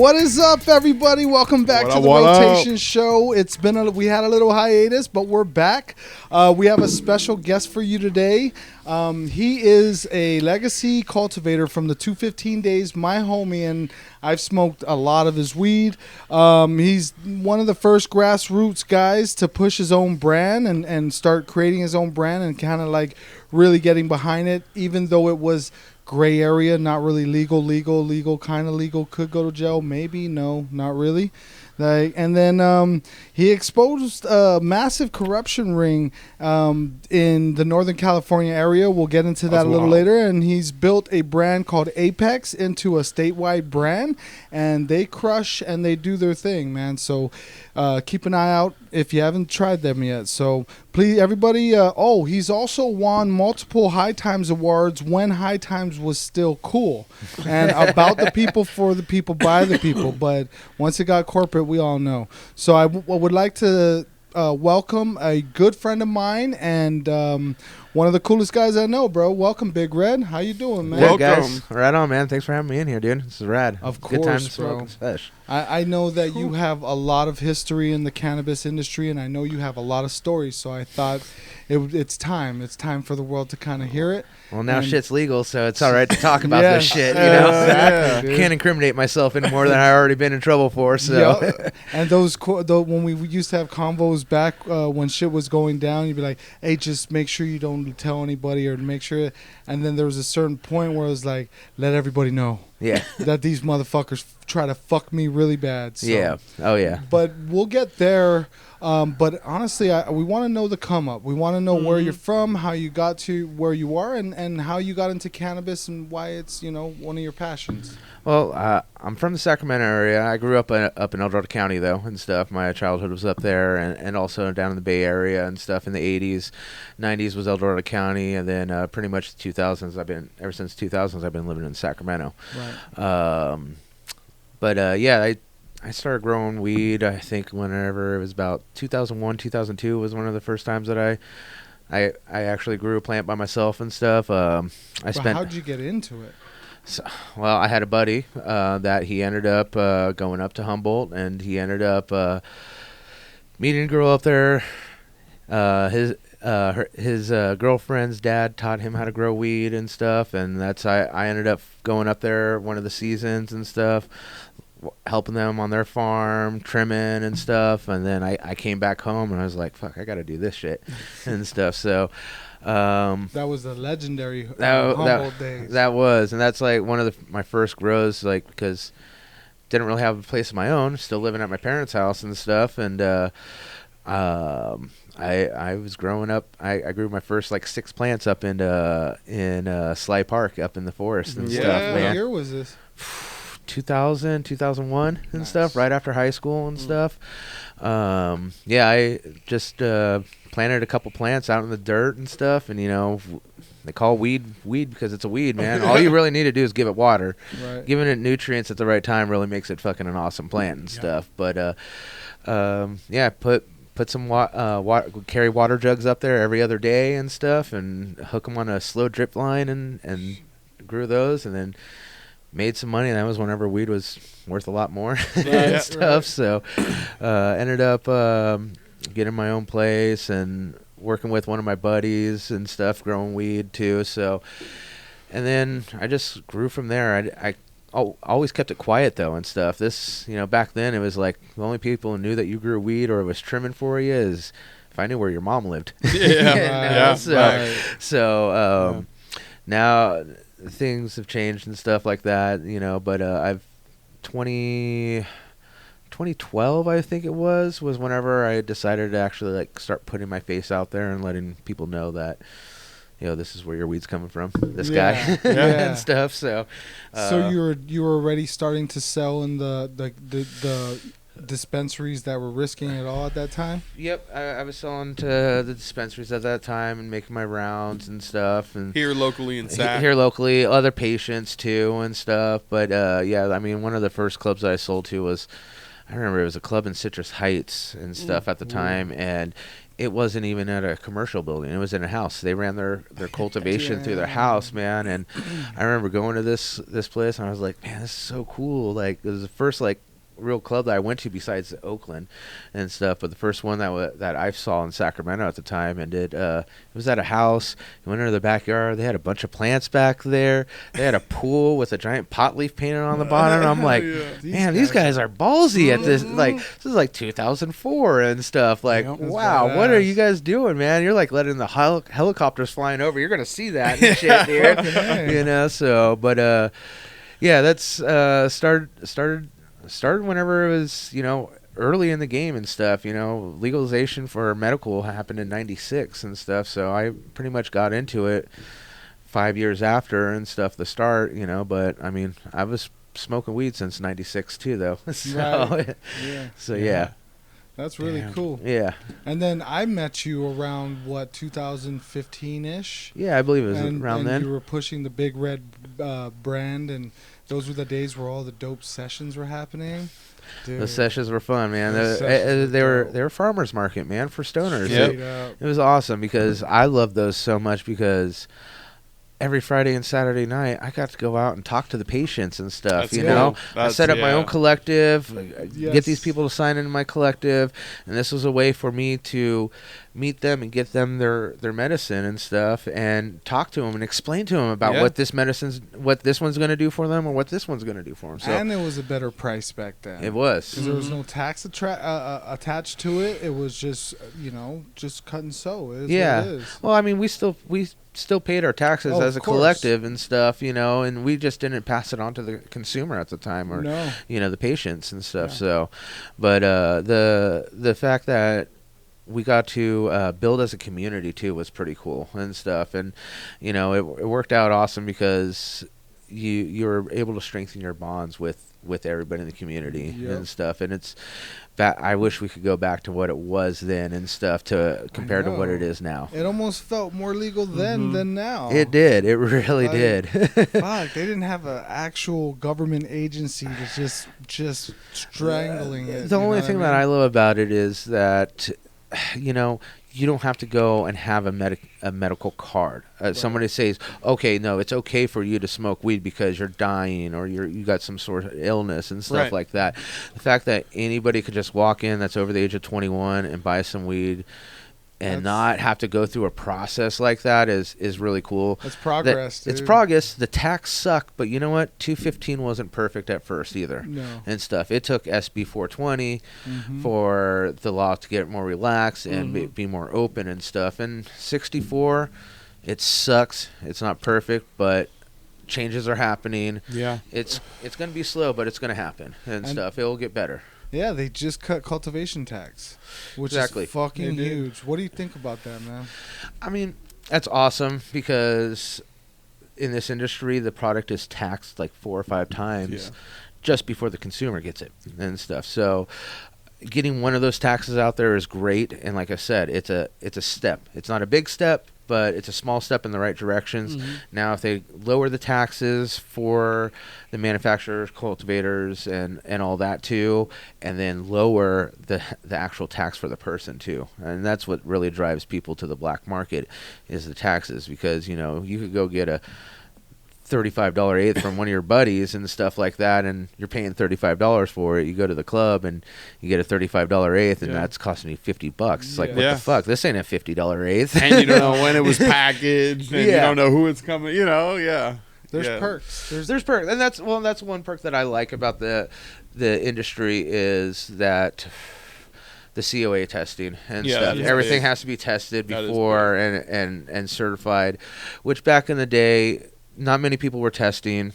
What is up, everybody? Welcome back to the Rotation Show. It's been we had a little hiatus, but we're back. We have a special guest for you today. He is a legacy cultivator from the 215 days, my homie, and I've smoked a lot of his weed. He's one of the first grassroots guys to push his own brand and start creating his own brand and kind of like really getting behind it, even though it was gray area, not really legal, kind of legal, could go to jail, maybe, no, not really. And then he exposed a massive corruption ring in the Northern California area. We'll get into that a little later. And he's built a brand called Apex into a statewide brand, and they crush and they do their thing, man. So keep an eye out if you haven't tried them yet. So please, everybody. He's also won multiple High Times awards when High Times was still cool and about the people, for the people, by the people. But once it got corporate, we all know. So I would like to welcome a good friend of mine and one of the coolest guys I know, bro. Welcome, Big Red. How you doing, man? Welcome. Guys. Right on, man. Thanks for having me in here, dude. This is rad. Of course, good time to bro. smoke fish. I know that you have a lot of history in the cannabis industry, and I know you have a lot of stories, so I thought it's time. It's time for the world to kind of hear it. Well, now shit's legal, so it's all right to talk about this shit, you know? Exactly, Can't incriminate myself any more than I already been in trouble for, so. And when we used to have convos back when shit was going down, you'd be like, hey, just make sure you don't tell anybody or make sure. And then there was a certain point where it was like, let everybody know. Yeah. That these motherfuckers try to fuck me really bad. So. Yeah. Oh, yeah. But we'll get there. But honestly, we want to know the come up. We want to know where you're from, how you got to where you are, and how you got into cannabis and why it's, one of your passions. Well, I'm from the Sacramento area. I grew up in El Dorado County, though, and stuff. My childhood was up there and also down in the Bay Area and stuff in the 80s. 90s was El Dorado County, and then pretty much the 2000s, ever since 2000s, I've been living in Sacramento. Right. I started growing weed, I think, whenever it was about 2001, 2002 was one of the first times that I actually grew a plant by myself and stuff. How'd you get into it? So, well, I had a buddy that he ended up going up to Humboldt, and he ended up meeting a girl up there. His girlfriend's dad taught him how to grow weed and stuff, and I ended up going up there one of the seasons and stuff, helping them on their farm, trimming and stuff. And then I came back home and I was like, fuck, I got to do this shit and stuff. So that was the legendary Humboldt days. That was, and that's like one of my first grows, like, because didn't really have a place of my own, still living at my parents' house and stuff. And I was growing up. I grew my first like 6 plants up in Sly Park up in the forest and stuff. Man. What year was this? 2000, 2001 and stuff, right after high school and stuff. I just planted a couple plants out in the dirt and stuff, and they call weed because it's a weed, man. All you really need to do is give it water. Right. Giving it nutrients at the right time really makes it fucking an awesome plant and stuff. But put some carry water jugs up there every other day and stuff, and hook them on a slow drip line and grew those, and then made some money. And that was whenever weed was worth a lot more and stuff. Right. So ended up getting my own place and working with one of my buddies and stuff, growing weed too. So, and then I just grew from there. I always kept it quiet though and stuff. This, back then it was like the only people who knew that you grew weed or was trimming for you is if I knew where your mom lived. Now things have changed and stuff like that, but I've 2012, I think it was whenever I decided to actually like start putting my face out there and letting people know that, this is where your weed's coming from, this guy and stuff. So you were already starting to sell in the dispensaries that were risking it all at that time? Yep, I was selling to the dispensaries at that time and making my rounds and stuff. And here locally in Sac? Here locally, other patients too and stuff. But one of the first clubs I sold to was, I remember it was a club in Citrus Heights and stuff at the time, and it wasn't even at a commercial building. It was in a house. They ran their cultivation through their house, man. And I remember going to this place, and I was like, man, this is so cool. Like, it was the first like real club that I went to besides Oakland and stuff, but the first one that I saw in Sacramento at the time. And it was at a house. You went into the backyard. They had a bunch of plants back there. They had a pool with a giant pot leaf painted on the bottom. And I'm like, man, these guys are ballsy at this. Like, this is like 2004 and stuff. Like, wow, what are you guys doing, man? You're like letting the helicopters flying over. You're gonna see that and shit, dude. You know. So, but yeah, that's started whenever it was, you know, early in the game and stuff. You know, legalization for medical happened in '96 and stuff, so I pretty much got into it 5 years after and stuff, the start, you know. But I mean, I was smoking weed since '96 too, though. So, yeah. That's really cool. Yeah. And then I met you around, what, 2015-ish? Yeah, I believe it was around then. And you were pushing the Big Red brand, and those were the days where all the dope sessions were happening. Dude. The sessions were fun, man. They were farmers market, man, for stoners. It was awesome because I loved those so much because every Friday and Saturday night, I got to go out and talk to the patients and stuff. That's you know, I set up my own collective, Yes. get these people to sign into my collective, and this was a way for me to meet them and get them their medicine and stuff, and talk to them and explain to them about what this one's going to do for them or what this one's going to do for them. So, and it was a better price back then. It was. Because there was no tax attached to it. It was just, you know, just cut and sew. It is what it is. Well, I mean, we still paid our taxes as a collective and stuff, you know, and we just didn't pass it on to the consumer at the time, or you know, the patients and stuff. So, but the fact that we got to build as a community too was pretty cool and stuff, and you know, it worked out awesome because you were able to strengthen your bonds with everybody in the community and stuff, and it's I wish we could go back to what it was then and stuff to compare to what it is now. It almost felt more legal then than now. It did. It really did. Fuck, they didn't have an actual government agency that's just strangling it. The only thing that I love about it is that, you know, you don't have to go and have a medical card. Somebody says, okay, no, it's okay for you to smoke weed because you're dying or you got some sort of illness and stuff like that. The fact that anybody could just walk in that's over the age of 21 and buy some weed and not have to go through a process like that is really cool. It's progress, It's progress. The tax suck, but you know what? 215 wasn't perfect at first either. No. And stuff. It took SB 420 for the law to get more relaxed and be more open and stuff. And 64, it sucks. It's not perfect, but changes are happening. Yeah. It's going to be slow, but it's going to happen and stuff. It will get better. Yeah, they just cut cultivation tax, which is fucking huge. What do you think about that, man? I mean, that's awesome because in this industry, the product is taxed like 4 or 5 times just before the consumer gets it and stuff. So getting one of those taxes out there is great. And like I said, it's a step. It's not a big step, but it's a small step in the right directions. Now, if they lower the taxes for the manufacturers, cultivators, and all that too, and then lower the actual tax for the person too, and that's what really drives people to the black market is the taxes, because you know you could go get a $35 eighth from one of your buddies and stuff like that, and you're paying $35 for it. You go to the club and you get a $35 eighth, and that's costing you $50. It's like, what the fuck? This ain't a $50 eighth. And you don't know when it was packaged, and you don't know who it's coming. You know, There's perks. There's perks, and that's one perk that I like about the industry is that the COA testing and stuff. Everything has to be tested before and certified, which back in the day, not many people were testing.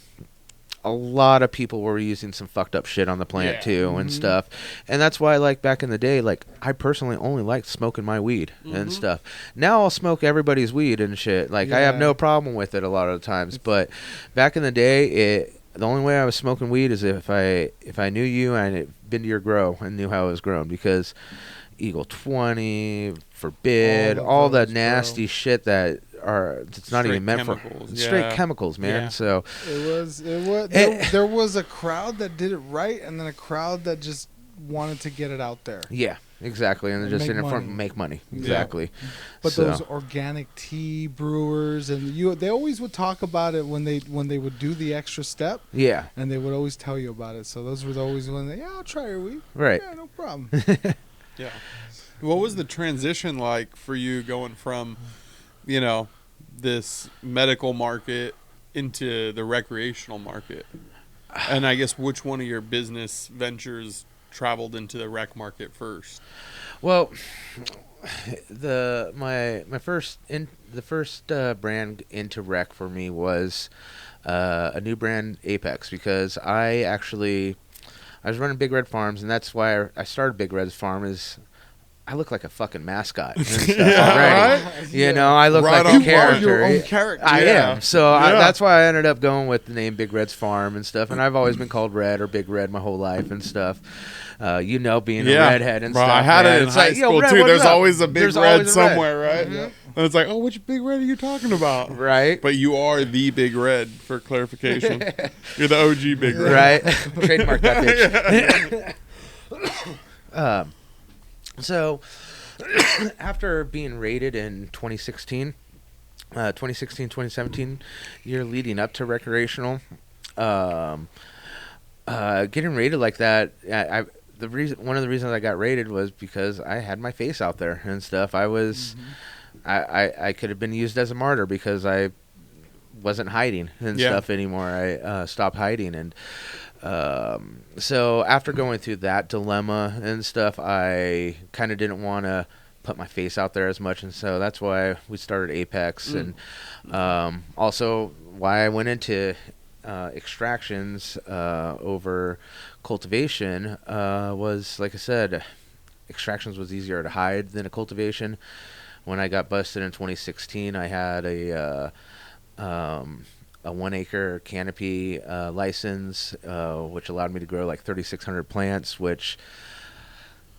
A lot of people were using some fucked up shit on the plant too and stuff. And that's why, like, back in the day, like, I personally only liked smoking my weed and stuff. Now I'll smoke everybody's weed and shit. Like, I have no problem with it a lot of the times. But back in the day, the only way I was smoking weed is if I knew you and had been to your grow and knew how it was grown, because Eagle 20, Forbid, all the nasty shit that it's not even meant for straight chemicals, man. So there was a crowd that did it right, and then a crowd that just wanted to get it out there. Yeah, exactly, and they're just in it for make money. Exactly. Yeah. But those organic tea brewers, and they always would talk about it when they would do the extra step. Yeah. And they would always tell you about it. So those were always when I'll try your weed. Right. Yeah, no problem. Yeah. What was the transition like for you going from, this medical market into the recreational market? And I guess which one of your business ventures traveled into the rec market first? Well, the first brand into rec for me was a new brand, Apex, because I was running Big Red Farms, and that's why I started Big Red's Farm. Is I look like a fucking mascot and stuff already. Right? You know, I look like a character. You are your own character. I am. So that's why I ended up going with the name Big Red's Farm and stuff. And I've always been called Red or Big Red my whole life and stuff. Being a redhead and stuff. I had it in high school, too. There's always a Big Red somewhere, right? Mm-hmm. And it's like, oh, which Big Red are you talking about? Right. But you are the Big Red, for clarification. You're the OG Big Red. Right. Trademark that bitch. So, after being raided in 2016, 2017, year leading up to recreational, getting raided like that, one of the reasons I got raided was because I had my face out there and stuff. I was, I could have been used as a martyr because I wasn't hiding and stuff anymore. I stopped hiding, and so after going through that dilemma and stuff, I kind of didn't want to put my face out there as much, and so that's why we started Apex, and also why I went into extractions over cultivation was, like I said, extractions was easier to hide than a cultivation. When I got busted in 2016, I had a 1 acre canopy license, which allowed me to grow like 3,600 plants, which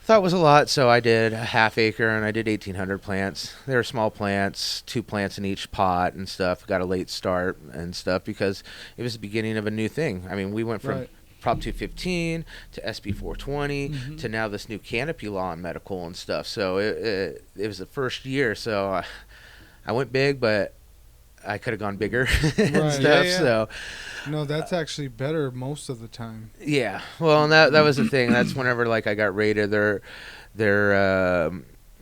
I thought was a lot. So I did a half acre and I did 1,800 plants. They were small plants, 2 plants in each pot and stuff. Got a late start and stuff because it was the beginning of a new thing. I mean, we went from Prop 215 to SB 420 to now this new canopy law in medical and stuff. So it was the first year. So I went big, but I could have gone bigger and stuff. So no, that's actually better most of the time. Yeah. Well, and that was the thing. That's whenever like I got raided, their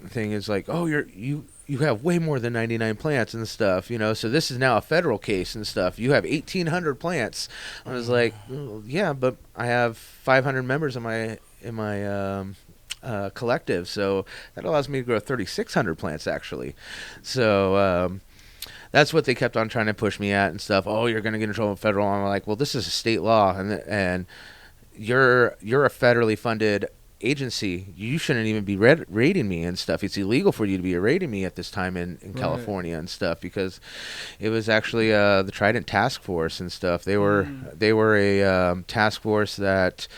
thing is like, oh, you have way more than 99 plants and stuff, So this is now a federal case and stuff. You have 1,800 plants. I was like, oh, yeah, but I have 500 members in my collective, so that allows me to grow 3,600 plants actually. So that's what they kept on trying to push me at and stuff. Oh, you're going to get in trouble with federal. I'm like, well, this is a state law, and you're a federally funded agency. You shouldn't even be raiding me and stuff. It's illegal for you to be raiding me at this time in California and stuff, because it was actually the Trident Task Force and stuff. They were a task force that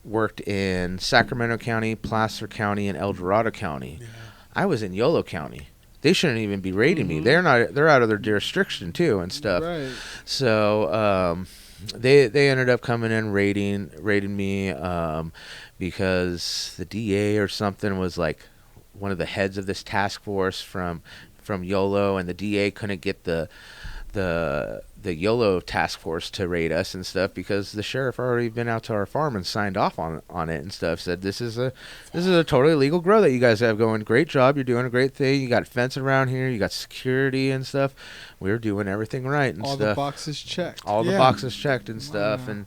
worked in Sacramento County, Placer County, and El Dorado County. Yeah. I was in Yolo County. They shouldn't even be raiding me. They're out of their jurisdiction too and stuff. Right. So they ended up coming in raiding me because the DA or something was like one of the heads of this task force from Yolo, and the DA couldn't get the YOLO task force to raid us and stuff because the sheriff already been out to our farm and signed off on it and stuff. Said this is a totally legal grow that you guys have going. Great job, you're doing a great thing. You got fencing around here, you got security and stuff. We're doing everything right and all stuff. All the boxes checked. All the boxes checked and stuff, and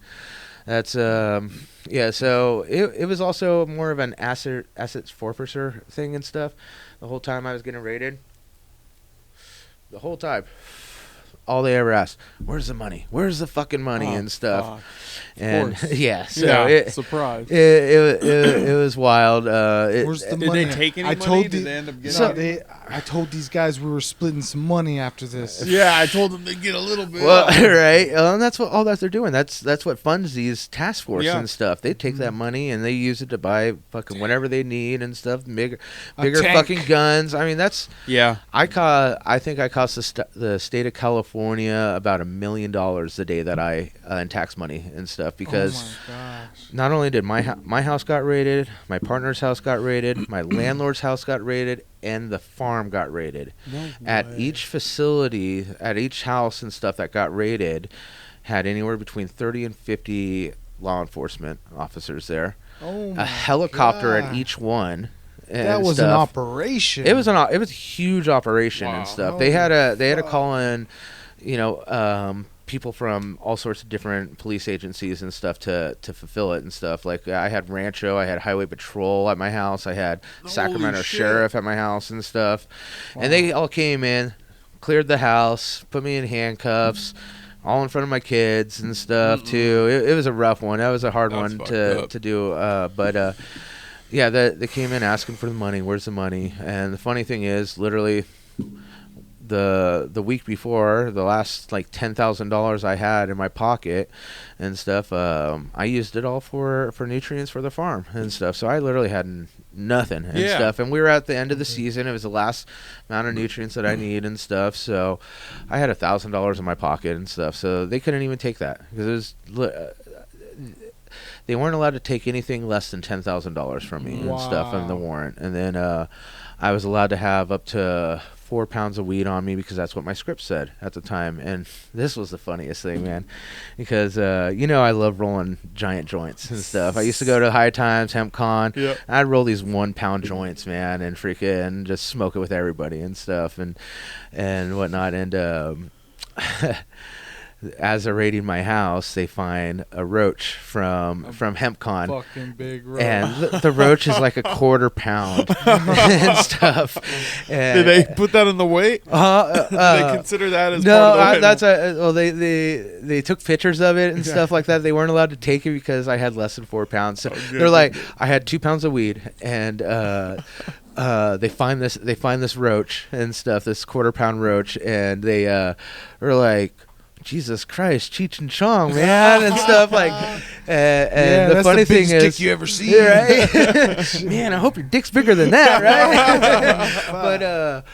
that's So it was also more of an assets forfeiture thing and stuff. The whole time I was getting raided. The whole time. All they ever asked, where's the money? Where's the fucking money and stuff? And surprise. It was wild. Where's the money? Did they take any money? Did they end up getting I told these guys we were splitting some money after this. Yeah, I told them to get a little bit. Well, right. And that's what all that they're doing. That's what funds these task force and stuff. They take that money and they use it to buy fucking whatever they need and stuff. Bigger fucking guns. I mean, that's I think I cost the state of California about $1 million the day that I in tax money and stuff, because not only did my house got raided, my partner's house got raided, my landlord's house got raided, and the farm got raided. At each facility, at each house and stuff that got raided, had anywhere between 30 and 50 law enforcement officers there. A helicopter at each one. That was an operation. It was a huge operation and stuff. They had to call in, people from all sorts of different police agencies and stuff to fulfill it and stuff. Like I had Rancho, I had Highway Patrol at my house, I had Sacramento Sheriff at my house and stuff. And they all came in, cleared the house, put me in handcuffs, all in front of my kids and stuff too. It was a rough one. That was a hard one to do. But they came in asking for the money. Where's the money? And the funny thing is, literally, the week before, the last like $10,000 I had in my pocket and stuff, I used it all for nutrients for the farm and stuff. So I literally had nothing and stuff. And we were at the end of the season. It was the last amount of nutrients that I need and stuff. So I had $1,000 in my pocket and stuff. So they couldn't even take that because it was. They weren't allowed to take anything less than $10,000 from me and stuff in the warrant. And then I was allowed to have up to 4 pounds of weed on me because that's what my script said at the time. And this was the funniest thing, man, because I love rolling giant joints and stuff. I used to go to High Times, Hemp Con. Yep. I'd roll these 1 pound joints, man, and freaking just smoke it with everybody and stuff and whatnot. And as they're raiding my house, they find a roach from HempCon. Fucking big roach. And the roach is like a 1/4 pound and stuff. And did they put that in the weight? Did they consider that as part of the weight? They took pictures of it and stuff like that. They weren't allowed to take it because I had less than 4 pounds. So they're like, I had 2 pounds of weed, and they find this roach and stuff, this 1/4 pound roach, and they were like, Jesus Christ, Cheech and Chong, man, and stuff like. And the funny thing is, dick you ever seen, right? Man, I hope your dick's bigger than that, right? But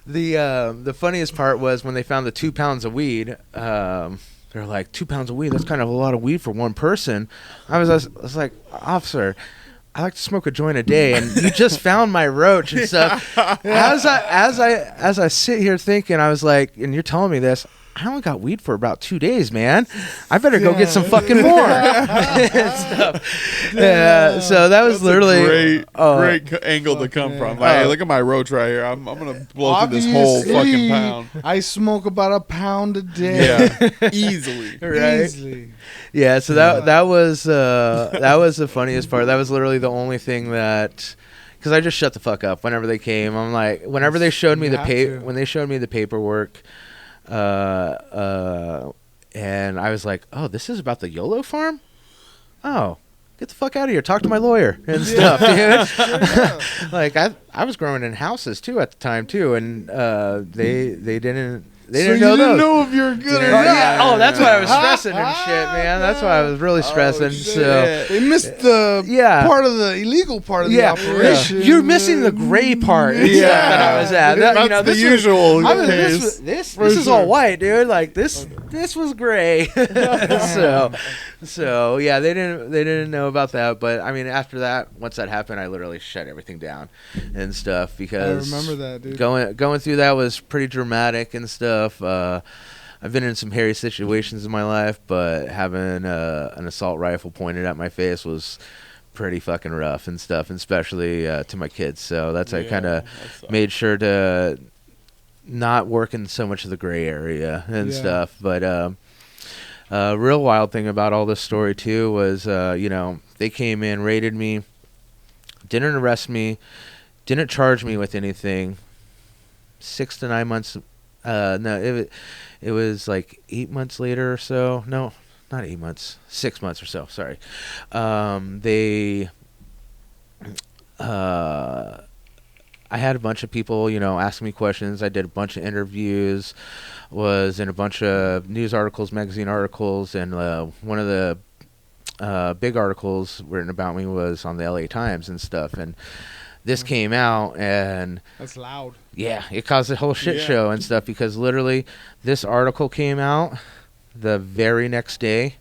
the funniest part was when they found the 2 pounds of weed. They're like, 2 pounds of weed. That's kind of a lot of weed for one person. I was like, officer, I like to smoke a joint a day, and you just found my roach and stuff. As I sit here thinking, I was like, and you're telling me this. I only got weed for about 2 days, man. I better go get some fucking more. Stuff. So that was literally great angle to come from. Like, hey, look at my roach right here. I'm gonna blow through this whole fucking pound. I smoke about 1 pound a day. Yeah, easily. Right? Easily. Yeah. So that was the funniest part. That was literally the only thing that. Because I just shut the fuck up whenever they came. I'm like, whenever they showed me when they showed me the paperwork. And I was like, oh, this is about the YOLO farm? Oh, get the fuck out of here. Talk to my lawyer and stuff, dude. Like, I was growing in houses, too, at the time, too, and they didn't know those. Didn't know if you're good or not. Yeah. Oh, that's why I was stressing and shit, man. That's why I was really stressing. So they missed the part of the illegal part of the operation. Yeah. You're missing the gray part. That I was at. That's the usual case. This is all white, dude. Like this was gray. So yeah, they didn't know about that. But I mean, after that, once that happened, I literally shut everything down and stuff because I remember that, dude. Going through that was pretty dramatic and stuff. I've been in some hairy situations in my life, but having an assault rifle pointed at my face was pretty fucking rough and stuff, and especially to my kids. So I kind of made sure to not work in so much of the gray area and stuff. But real wild thing about all this story too was, they came in, raided me, didn't arrest me, didn't charge me with anything. 6 to 9 months. No, it was like 8 months later or so. No, not 8 months. 6 months or so. Sorry. I had a bunch of people, asking me questions. I did a bunch of interviews, was in a bunch of news articles, magazine articles, and one of the big articles written about me was on the LA Times and stuff. And this came out, and that's loud. Yeah, it caused a whole shit show and stuff, because literally this article came out the very next day.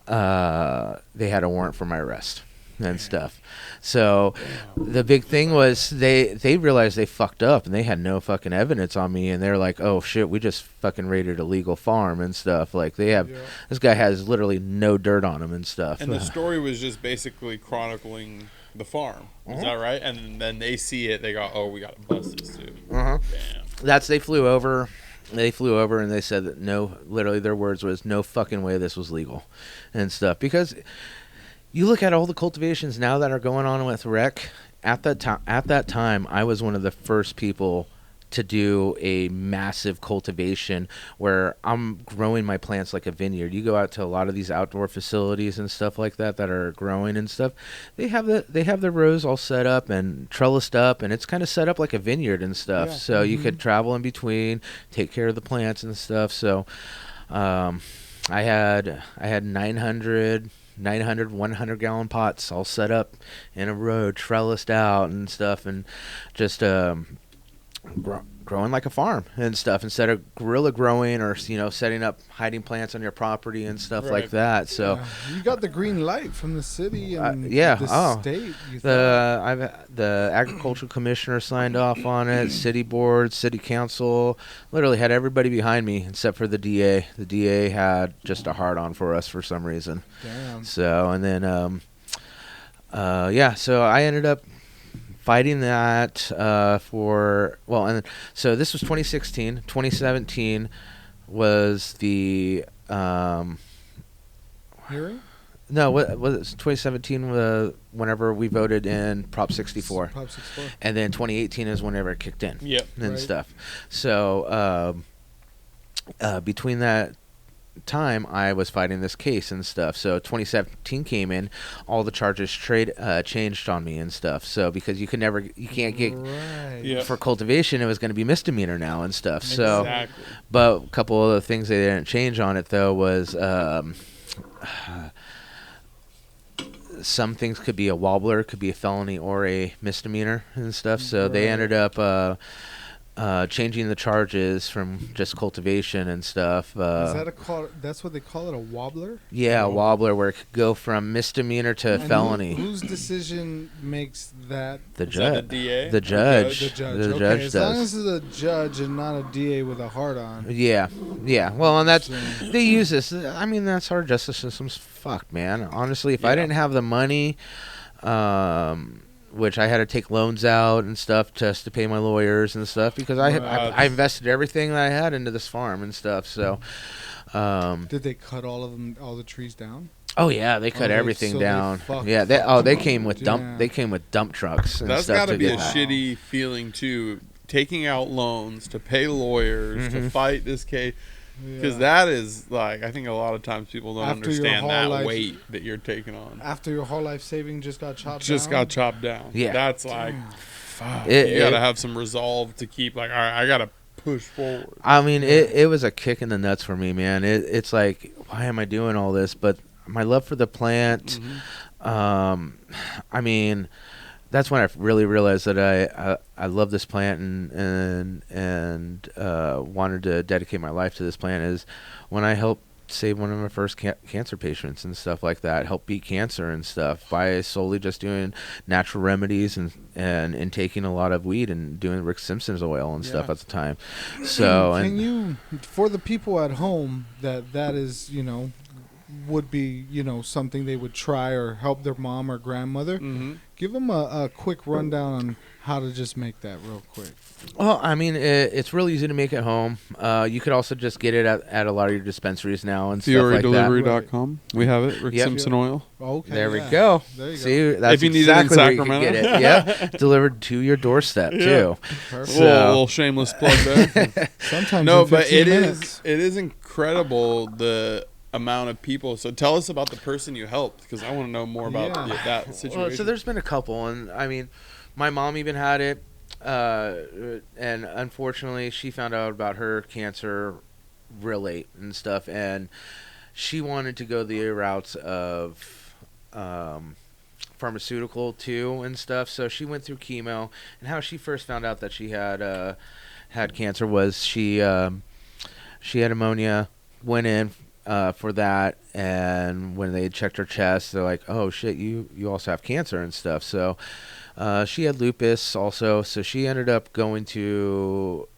They had a warrant for my arrest and stuff. So the big thing was they realized they fucked up, and they had no fucking evidence on me, and they're like, oh shit, we just fucking raided a legal farm and stuff. Like this guy has literally no dirt on him and stuff. And the story was just basically chronicling the farm. Is that right? And then they see it, they go, oh, we gotta bust this dude. Damn. They flew over and they said that no, literally their words was, no fucking way this was legal and stuff. Because you look at all the cultivations now that are going on with rec. At that time, I was one of the first people to do a massive cultivation where I'm growing my plants like a vineyard. You go out to a lot of these outdoor facilities and stuff like that are growing and stuff. They have the rows all set up and trellised up, and it's kind of set up like a vineyard and stuff. So you could travel in between, take care of the plants and stuff. So I had 900 100-gallon pots all set up in a row, trellised out and stuff, and just growing like a farm and stuff, instead of guerrilla growing or setting up hiding plants on your property and stuff like that. So you got the green light from the city and the state. The agricultural commissioner signed off on it, city board, city council, literally had everybody behind me except for the DA. The DA had just a hard on for us for some reason. Damn. So and then so I ended up fighting that so this was 2016. 2017 was the hearing? No, what was it? 2017 whenever we voted in Prop 64. Prop 64. And then 2018 is whenever it kicked in. Yep. And stuff. So between that time, I was fighting this case and stuff. So 2017 came in, all the charges changed on me and stuff. So because you can't get for cultivation, it was going to be misdemeanor now and stuff. So, but a couple of the things they didn't change on it though was some things could be a wobbler, could be a felony or a misdemeanor and stuff. So they ended up changing the charges from just cultivation and stuff. Is that that's what they call it, a wobbler? Yeah, a wobbler, where it could go from misdemeanor to felony. Whose decision makes that? The judge. The DA? The judge. The judge. The okay, judge as does. long as it's a judge and not a DA with a heart on. Yeah. Well, and they use this. I mean, that's our justice system's fucked, man. Honestly, if I didn't have the money, which I had to take loans out and stuff just to pay my lawyers and stuff, because I invested everything that I had into this farm and stuff. So, did they cut all the trees down? Oh yeah, they cut everything down. They came with dump trucks. And that's got to be a shitty feeling too. Taking out loans to pay lawyers to fight this case. Because that is, like, I think a lot of times people don't understand that weight that you're taking on. After your whole life saving just got chopped down? Yeah. That's like, fuck. You got to have some resolve to keep, like, all right, I got to push forward. I mean, it was a kick in the nuts for me, man. It's like, why am I doing all this? But my love for the plant, I mean, that's when I really realized that I love this plant and wanted to dedicate my life to this plant, is when I helped save one of my first cancer patients and stuff like that, help beat cancer and stuff by solely just doing natural remedies and taking a lot of weed and doing Rick Simpson's oil and stuff at the time. So can you, for the people at home that is, would be, something they would try or help their mom or grandmother, give them a quick rundown on how to just make that real quick. Well, I mean, it's real easy to make at home. You could also just get it at a lot of your dispensaries now and stuff like that. FioriDelivery.com. We have it. Rick Simpson oil. Okay. There we go. There you See, go. that's if you exactly need it in where Sacramento. you can get it. Delivered to your doorstep too. Perfect. So, a little shameless plug there. Sometimes but it is incredible the amount of people. So tell us about the person you helped, because I want to know more about that situation. Well, so there's been a couple, and I mean, my mom even had it. And unfortunately, she found out about her cancer real late and stuff, and she wanted to go the routes of pharmaceutical too and stuff. So she went through chemo, and how she first found out that she had cancer was she had pneumonia, went in for that, and when they checked her chest, they're like, "Oh shit, you also have cancer and stuff." So she had lupus also, so she ended up taking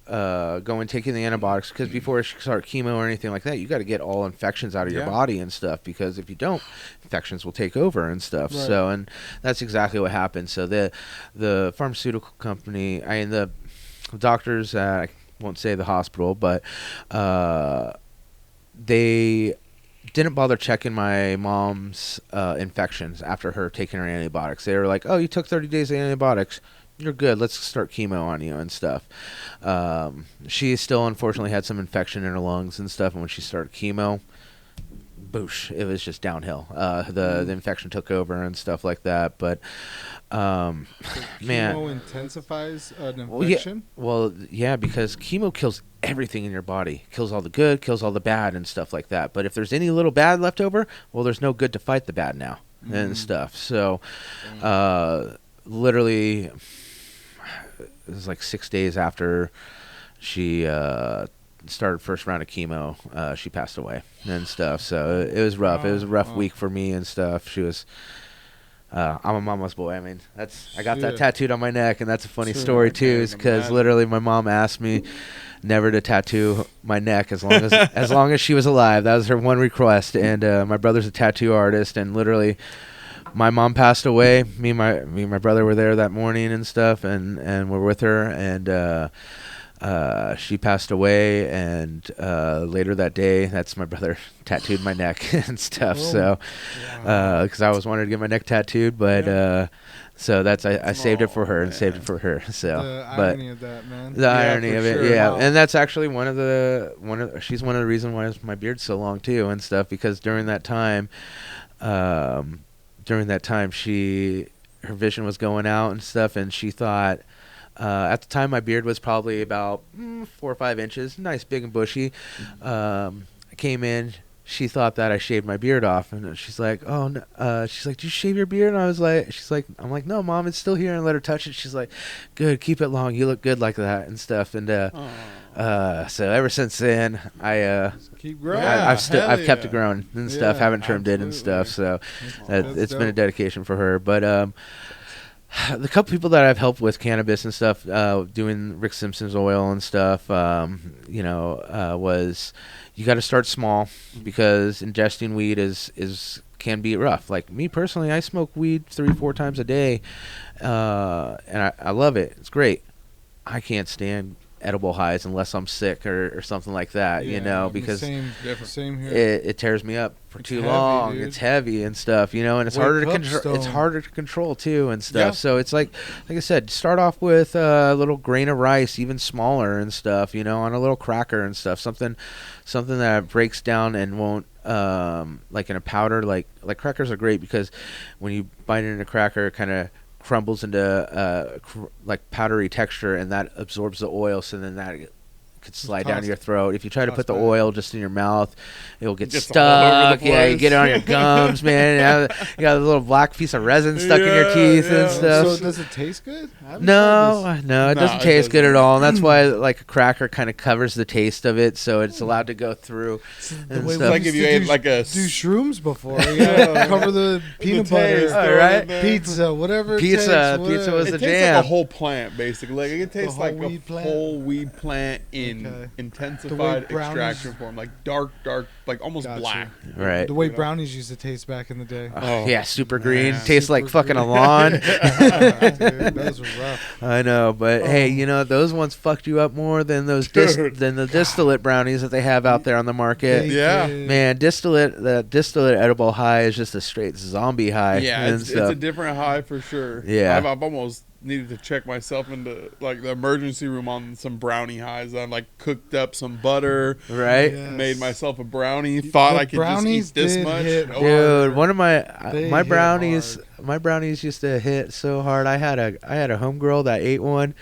the antibiotics, because before she started chemo or anything like that, you got to get all infections out of your body and stuff, because if you don't, infections will take over and stuff. Right. So, and that's exactly what happened. So the pharmaceutical company, the doctors, I won't say the hospital, but they didn't bother checking my mom's infections after her taking her antibiotics. They were like, "Oh, you took 30 days of antibiotics. You're good. Let's start chemo on you and stuff." She still unfortunately had some infection in her lungs and stuff, and when she started chemo, boosh, it was just downhill. The infection took over and stuff like that. But man, chemo intensifies an infection. Well, yeah, because chemo kills everything in your body, kills all the good, kills all the bad and stuff like that. But if there's any little bad left over, well, there's no good to fight the bad now and stuff. So literally, it was like 6 days after she started first round of chemo, she passed away and stuff. So it was rough. It was a rough week for me and stuff. She was I'm a mama's boy. I mean, I got that tattooed on my neck, and that's a funny story too, is because literally my mom asked me never to tattoo my neck as long as she was alive. That was her one request. And my brother's a tattoo artist, and literally my mom passed away. Me and my brother were there that morning and stuff, and we're with her, and she passed away, and later that day, that's my brother tattooed my neck and stuff. Oh, so, because I always wanted to get my neck tattooed, but so that's I saved it for her and saved it for her. So, the irony of that, man. The irony of it, yeah. Wow. And that's actually she's one of the reasons why my beard's so long too and stuff, because during that time, her vision was going out and stuff, and she thought. At the time, my beard was probably about 4 or 5 inches, nice, big and bushy. I came in. She thought that I shaved my beard off, and she's like, "Oh," no. She's like, "Did you shave your beard?" And I'm like, "No, Mom, it's still here." And let her touch it. She's like, "Good, keep it long. You look good like that and stuff." And so ever since then, I keep growing. I've kept it growing and stuff. Haven't trimmed it and stuff. So it's been a dedication for her. But the couple people that I've helped with cannabis and stuff, doing Rick Simpson's oil and stuff, was you got to start small, because ingesting weed can be rough. Like me personally, I smoke weed 3-4 times a day, and I love it. It's great. I can't stand edible highs unless I'm sick or something like that, because same here. It tears me up for too long. Dude. It's heavy and stuff, and it's harder to control. It's harder to control too and stuff. Yeah. So it's like I said, start off with a little grain of rice, even smaller and stuff, on a little cracker and stuff. Something that breaks down and won't like in a powder. Like crackers are great, because when you bite it in a cracker, it kind of crumbles into like powdery texture, and that absorbs the oil, so then that could slide down your throat. If you try to put the oil just in your mouth, it'll get stuck. Yeah, you get it on your gums, man. You got a little black piece of resin stuck in your teeth and stuff. So does it taste good? No, it doesn't taste good at all. And that's why like a cracker kind of covers the taste of it, so it's allowed to go through. And stuff. Like if you ate like a do shrooms before, you gotta cover the peanut butter, right? Pizza, whatever. Pizza was the jam. Like a whole plant, basically. Like it tastes like a whole weed plant in intensified extraction form, like dark, like almost black. Right. The way brownies used to taste back in the day. Yeah, super green. Tastes like fucking a lawn. Dude, those were rough. I know, but hey, those ones fucked you up more than those than the distillate brownies that they have out there on the market. Man, the distillate edible high is just a straight zombie high. Yeah, it's a different high for sure. Yeah, I've almost needed to check myself into like the emergency room on some brownie highs. I like cooked up some butter, right? Yes. Made myself a brownie. Thought I could just eat this much. Dude, one of my brownies. my brownies used to hit so hard. I had a homegirl that ate one.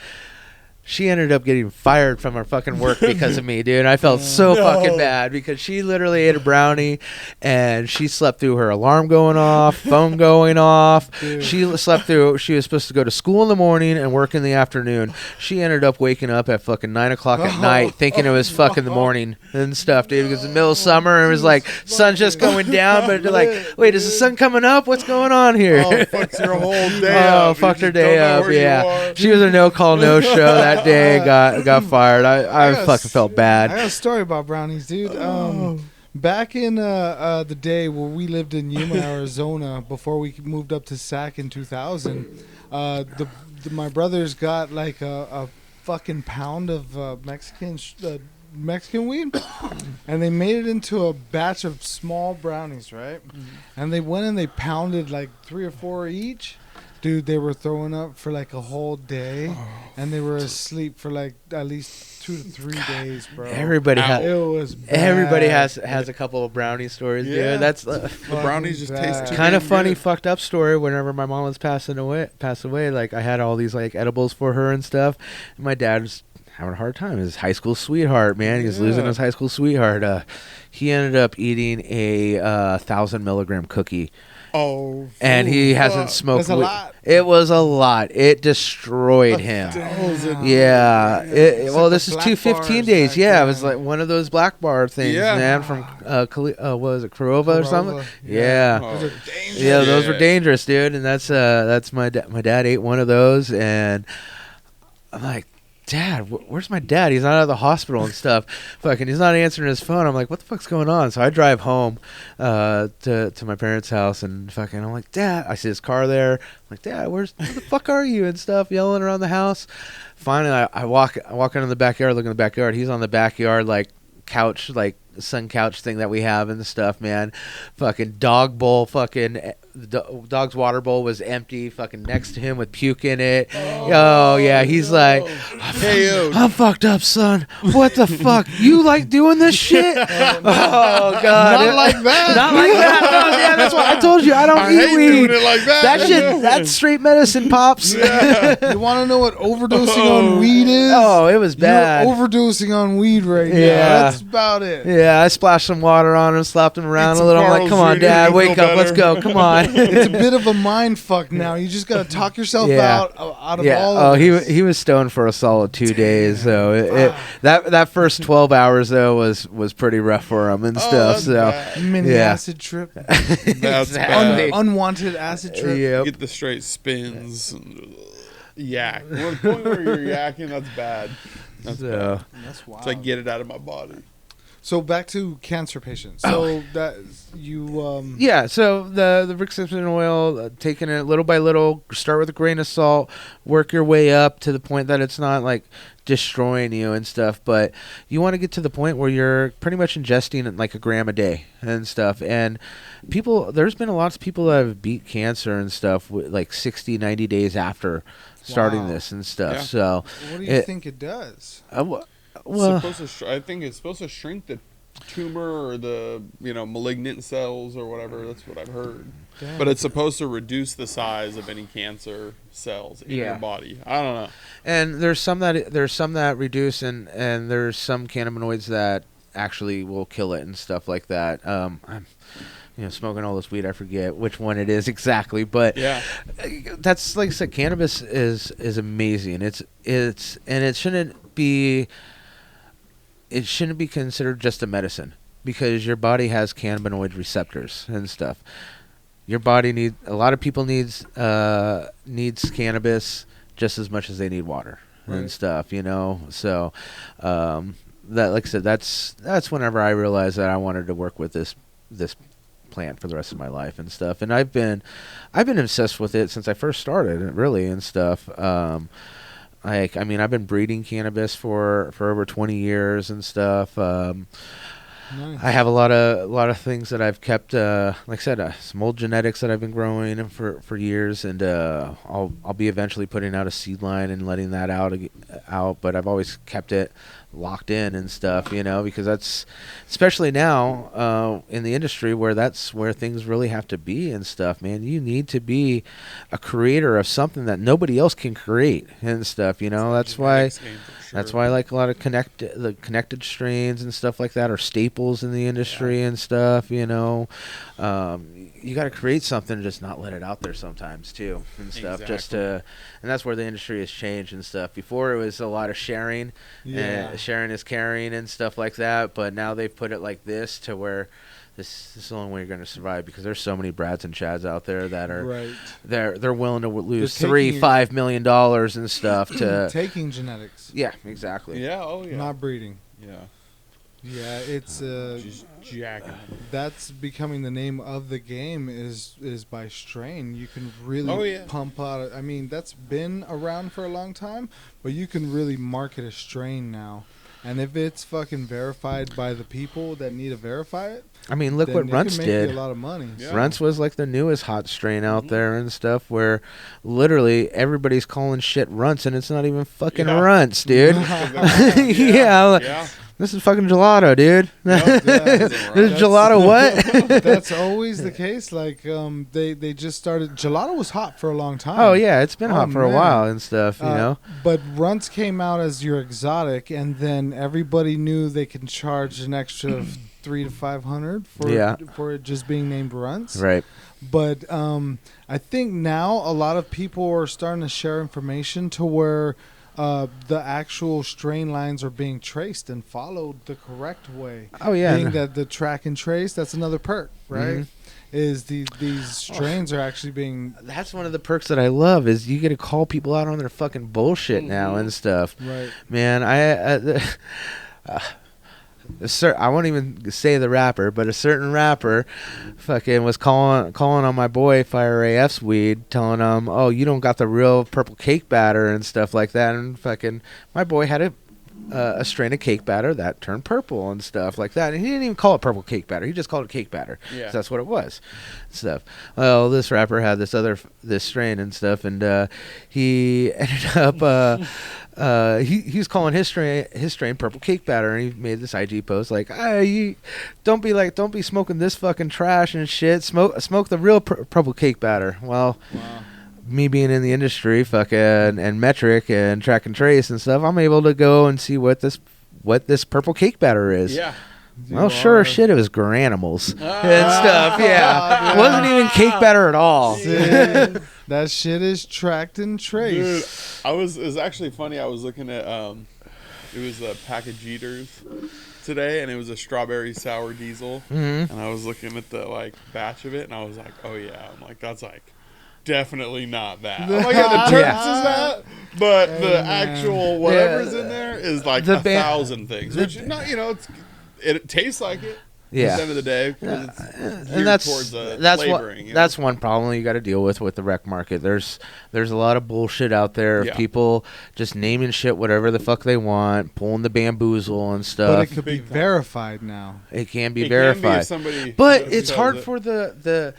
She ended up getting fired from her fucking work because of me, dude. I felt so fucking bad because she literally ate a brownie and she slept through her alarm going off, phone going off. Dude. She slept through. She was supposed to go to school in the morning and work in the afternoon. She ended up waking up at fucking 9 o'clock at night thinking it was fucking the morning and stuff, dude. It was the middle of summer. It was like sun's just going down, but they're like, wait, is the sun coming up? What's going on here? Oh, fucks your whole day up. Oh, fucked her day up. Yeah, she was a no call, no show that day. Got fired. I fucking felt bad. I got a story about brownies, dude. Back in the day where we lived in Yuma, Arizona, before we moved up to Sac in 2000, my brothers got like a fucking pound of Mexican weed, and they made it into a batch of small brownies, right? And they went and they pounded like 3 or 4 each. Dude, they were throwing up for like a whole day, and they were asleep for like at least 2 to 3 days, bro. Everybody has a couple of brownie stories, dude. That's the brownies just taste too kind of funny, fucked up story. Whenever my mom was passed away, like I had all these like edibles for her and stuff. And my dad was having a hard time. His high school sweetheart, man, he was losing his high school sweetheart. He ended up eating a 1,000 milligram cookie. And he hasn't smoked. That's a lot. It was a lot. It destroyed him. Yeah. This is 215 days. Yeah, it was like one of those black bar things, man. From what was it, Kurova or something? Yeah. Those are dangerous. Yeah, those were dangerous, dude. And that's my dad ate one of those, and I'm like, Dad, where's my dad? He's not out of the hospital and stuff. Fucking, he's not answering his phone. I'm like, what the fuck's going on? So I drive home to my parents' house, and fucking, I'm like, Dad. I see his car there. I'm like, Dad, where the fuck are you and stuff? Yelling around the house. Finally, I walk into the backyard, look in the backyard. He's on the backyard like couch, like sun couch thing that we have and stuff, man. Fucking dog bowl, fucking dog's water bowl was empty, fucking next to him with puke in it. Oh yeah, he's like, I'm fucked up, son. What the fuck? You like doing this shit? Oh god, not like that. Not like that. No, yeah, that's why I told you I don't eat weed. Doing it like that. That shit, that's straight medicine, pops. Yeah. You want to know what overdosing on weed is? Oh, it was bad. You're overdosing on weed right now. That's about it. Yeah, I splashed some water on him, slapped him around a little. I'm like, come on, Dad, wake up, let's go, come on. It's a bit of a mind fuck now. You just gotta talk yourself out of all of this. he was stoned for a solid 2 days. So that first 12 hours though was pretty rough for him and stuff. So mini acid trip. That's bad. Unwanted acid trip. Yep. Get the straight spins. Yak. We're at the point where you're yakking. That's bad. That's wild. So I get it out of my body. So back to cancer patients. So that you so the Rick Simpson oil, taking it little by little, start with a grain of salt, work your way up to the point that it's not like destroying you and stuff, but you want to get to the point where you're pretty much ingesting like a gram a day and stuff. And there's been a lot of people that have beat cancer and stuff with like 60, 90 days after starting this and stuff. Yeah. So what do you think it does? Well, I think it's supposed to shrink the tumor or the malignant cells or whatever. That's what I've heard. Damn. But it's supposed to reduce the size of any cancer cells in your body. I don't know. And there's some that reduce, and there's some cannabinoids that actually will kill it and stuff like that. I'm smoking all this weed, I forget which one it is exactly, but that's like I said, cannabis is amazing. It shouldn't be considered just a medicine, because your body has cannabinoid receptors and stuff. Your body a lot of people needs cannabis just as much as they need water and stuff, So that, like I said, that's whenever I realized that I wanted to work with this plant for the rest of my life and stuff. And I've been obsessed with it since I first started, really, and stuff. I've been breeding cannabis for over 20 years and stuff. Nice. I have a lot of things that I've kept. Like I said, some old genetics that I've been growing for years, and I'll be eventually putting out a seed line and letting that out. But I've always kept it locked in and stuff, because that's, especially now in the industry where that's where things really have to be and stuff, man. You need to be a creator of something that nobody else can create and stuff, That's why like a lot of connected strains and stuff like that are staples in the industry and stuff, you got to create something and just not let it out there sometimes too and stuff. And that's where the industry has changed and stuff. Before it was a lot of sharing, and sharing is caring and stuff like that, but now they've put it like this to where this is the only way you're going to survive, because there's so many Brads and Chads out there that are they're willing to lose $3-5 million and stuff to taking genetics. Yeah, exactly. Not breeding. Yeah, it's just jacking. That's becoming the name of the game is by strain. You can really pump out. I mean, that's been around for a long time, but you can really market a strain now. And if it's fucking verified by the people that need to verify it, I mean, look what Runts did. A lot of money. Yeah. Runts was like the newest hot strain out there and stuff, where literally everybody's calling shit Runts, and it's not even fucking Runts, dude. This is fucking gelato, dude. This is gelato what? That's always the case. Like, they just started. Gelato was hot for a long time. Oh, yeah. It's been hot for a while and stuff, But Runts came out as your exotic, and then everybody knew they can charge an extra $300 to $500 for it just being named Runts. Right. But I think now a lot of people are starting to share information to where the actual strain lines are being traced and followed the correct way. Oh, yeah. Being that the track and trace, that's another perk, right? Is these strains are actually being... That's one of the perks that I love, is you get to call people out on their fucking bullshit now and stuff. Right. Man, I won't even say the rapper, but a certain rapper fucking was calling on my boy Fire AF's weed, telling him, "Oh, you don't got the real purple cake batter and stuff like that." And fucking my boy had a strain of cake batter that turned purple and stuff like that, and he didn't even call it purple cake batter. He just called it cake batter. Yeah, so that's what it was. Stuff. Well, this rapper had this strain and stuff, and he ended up. He was calling his strain purple cake batter, and he made this IG post like, "Hey, don't be smoking this fucking trash and shit. Smoke the real purple cake batter." Well, me being in the industry, fucking and metric and track and trace and stuff, I'm able to go and see what this purple cake batter is. Yeah. Well, sure as shit, it was Granimals and stuff. Yeah, it wasn't even cake batter at all. That shit is tracked and traced. Dude, it was actually funny. I was looking at it was a pack of Jeters today, and it was a strawberry sour diesel. And I was looking at the batch of it, and I was like, oh yeah, I'm like, that's definitely not that. I'm like, the terps is that, but the actual whatever's in there is like 1,000 things, which it tastes like it. Yeah. At the end of the day, and that's one problem you got to deal with the rec market. There's a lot of bullshit out there of people just naming shit whatever the fuck they want, pulling the bamboozle and stuff. But it could be verified now. It can be verified, but it's hard for the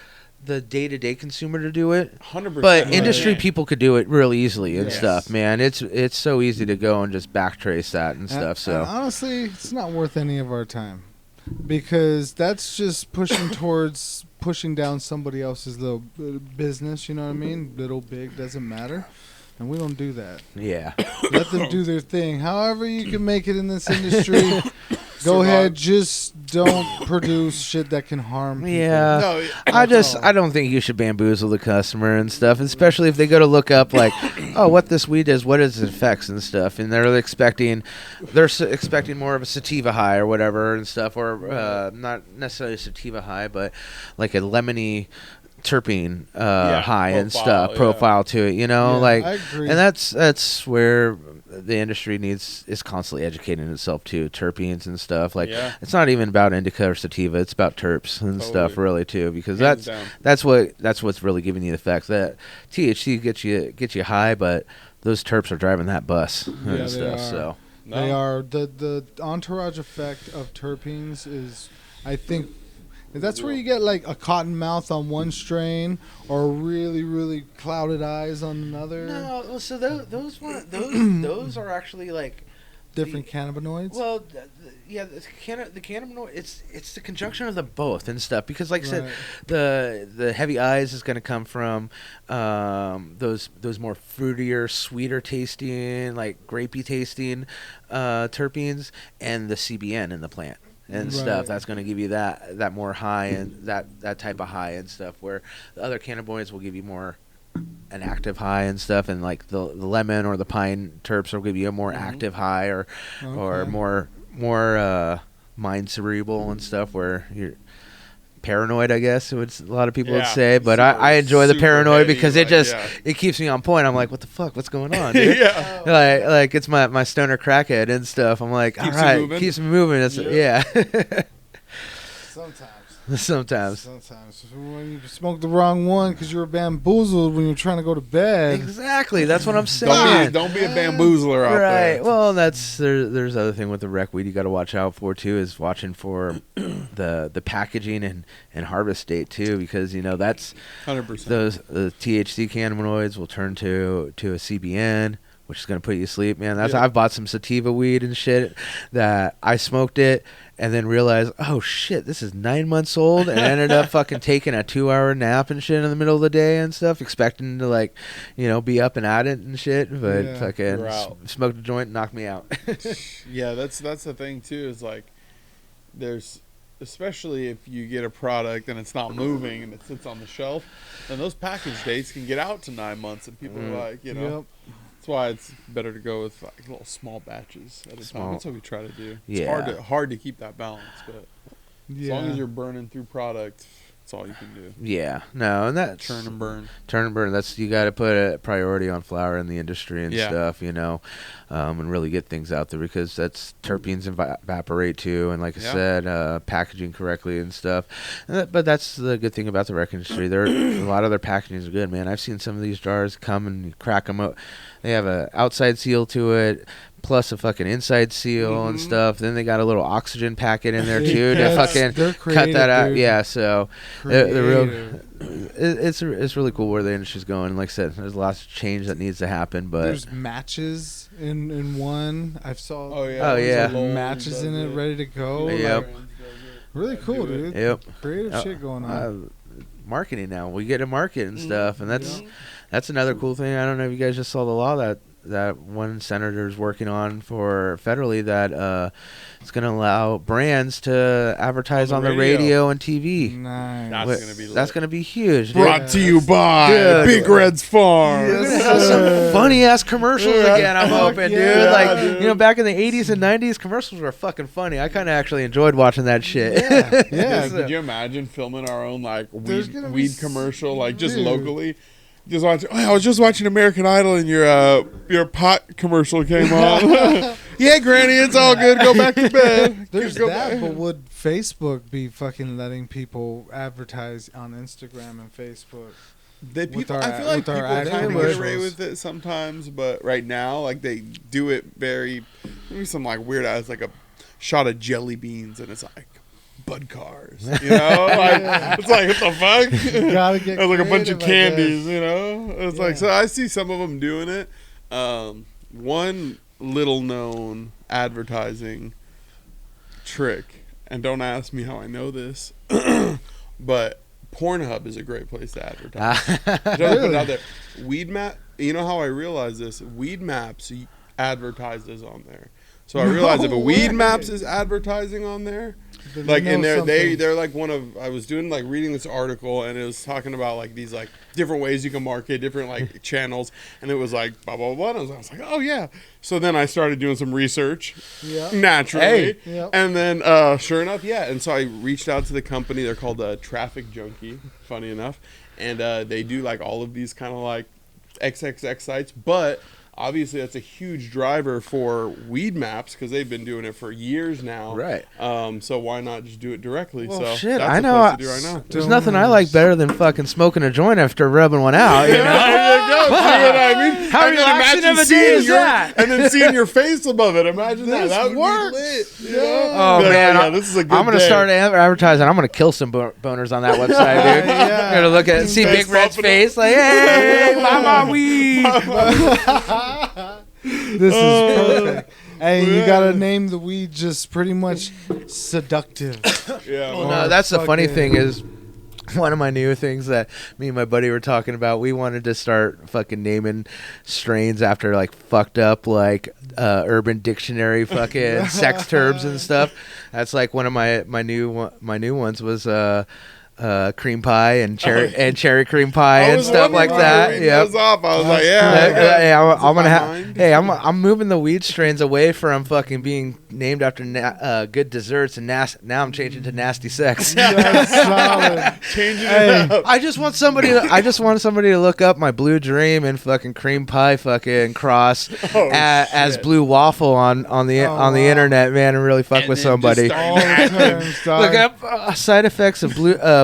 day-to-day consumer to do it. 100%. But industry people could do it real easily and stuff, man. It's so easy to go and just backtrace that and stuff. So and honestly, it's not worth any of our time. Because that's just pushing down somebody else's little business, you know what I mean? Little, big, doesn't matter. And we don't do that. Yeah. Let them do their thing. However you can make it in this industry, go ahead. Just don't produce shit that can harm people. Yeah. No, I don't think you should bamboozle the customer and stuff, especially if they go to look up what this weed is, what its effects and stuff, and they're expecting more of a sativa high or whatever and stuff, or not necessarily a sativa high, but like a lemony terpene high and stuff profile to it, I agree. And that's where the industry is constantly educating itself too, terpenes and stuff. It's not even about indica or sativa, it's about terps and stuff really too, because that's what's really giving you the effects. That THC gets you high, but those terps are driving that bus and stuff. So they are the entourage effect of terpenes is, I think, that's where you get a cotton mouth on one strain, or really, really clouded eyes on another. No, so those are actually different cannabinoids? Well, yeah, the cannabinoid. It's the conjunction of the both and stuff. Because, like I said, the heavy eyes is going to come from those more fruitier, sweeter tasting, like grapey tasting terpenes, and the CBN in the plant and stuff. That's going to give you that more high and that type of high and stuff. Where the other cannabinoids will give you more an active high and stuff, and like the lemon or the pine terps will give you a more active high or more mind cerebral and stuff, where you're paranoid, I guess a lot of people would say, but I enjoy the paranoid because it keeps me on point. I'm like, what the fuck, what's going on, dude? Like it's my stoner crackhead and stuff. I'm like, all right, keeps me moving. Sometimes when you smoke the wrong one because you're bamboozled when you're trying to go to bed. Exactly, that's what I'm saying. Don't be a bamboozler out there. Right. Well, there's other thing with the rec weed you got to watch out for too, is watching for the packaging and harvest date too, because that's 100%. The THC cannabinoids will turn to a CBN, which is going to put you to sleep, man. I've bought some sativa weed and shit that I smoked it and then realized, oh shit, this is 9 months old, and ended up fucking taking a 2-hour nap and shit in the middle of the day and stuff, expecting to be up and at it and shit, but fucking smoked a joint and knocked me out. Yeah, that's the thing too, is like there's, especially if you get a product and it's not moving and it sits on the shelf, then those package dates can get out to 9 months, and people are like, That's why it's better to go with like little small batches at a time. That's what we try to do. It's hard to keep that balance, but as long as you're burning through product, that's all you can do. Yeah, no, and that's turn and burn. That's, you got to put a priority on flower in the industry and stuff, and really get things out there, because that's terpenes evaporate too, and like I said, packaging correctly and stuff. But that's the good thing about the rec industry. A lot of their packaging is good, man. I've seen some of these jars come and you crack them up. They have a outside seal to it, plus a fucking inside seal and stuff. Then they got a little oxygen packet in there too to fucking cut that out. Dude. Yeah, so it's really cool where the industry's going. Like I said, there's lots of change that needs to happen, but there's matches in one. I saw matches in it ready to go. Yep. Really cool, dude. Yep. Creative shit going on. Marketing now. We get to market and stuff, and that's another cool thing. I don't know if you guys just saw the law that one senator's working on for federally, that it's going to allow brands to advertise on the radio and TV. Nice. That's going to be huge. Brought to you by Big Red's Farm. We're going to have some funny ass commercials again, I'm hoping, dude. Like, back in the 80s and 90s, commercials were fucking funny. I kind of actually enjoyed watching that shit. Yeah. Could you imagine filming our own like weed commercial, like just locally? I was just watching American Idol, and your pot commercial came on. Yeah, Granny, it's all good. Go back to bed. There's that, but would Facebook be fucking letting people advertise on Instagram and Facebook? I feel like people kind of get away with it sometimes, but right now, like, they do it very, maybe some like weird ass, like a shot of jelly beans, and it's like Bud cars, like it's like, what the fuck? You gotta get like a bunch of candies, It's like, so I see some of them doing it. One little known advertising trick, and don't ask me how I know this, but Pornhub is a great place to advertise. Put it out there. Weedmap, you know how I realized this? Weedmaps advertises on there. So I realized if a Weedmaps is advertising on there, like, and they're like one of, I was doing like reading this article, and it was talking about like these like different ways you can market, different like channels, and it was like blah blah blah. And I was like, oh yeah. So then I started doing some research, naturally, and then sure enough, and so I reached out to the company. They're called Traffic Junkie, funny enough, and they do like all of these kind of like XXX sites, but obviously that's a huge driver for Weedmaps, because they've been doing it for years now. Right. So why not just do it directly? Well, so shit, that's I know. A place to do right now. There's nothing I like better than fucking smoking a joint after rubbing one out. You know? I mean? How relaxing of a day is that? And then seeing your face above it. Imagine that. That would be lit. Oh man, this is a good I'm gonna start advertising. I'm gonna kill some boners on that website, dude. I'm gonna look at see Big Red's face, like, hey, buy my weed. This is perfect. Hey, you gotta name the weed just pretty much seductive. Yeah. Well, no, that's the funny thing is, one of my new things that me and my buddy were talking about, we wanted to start fucking naming strains after like fucked up like Urban Dictionary fucking sex terms and stuff. That's like one of my new ones was cream pie and cherry cream pie and stuff like that. Yeah, I was like, I'm moving the weed strains away from fucking being named after good desserts, and now I'm changing to nasty sex. That's solid. Changing it up. I just want somebody to look up my Blue Dream and fucking cream pie fucking cross as blue waffle on the internet, man, and really fuck with somebody. Look up side effects of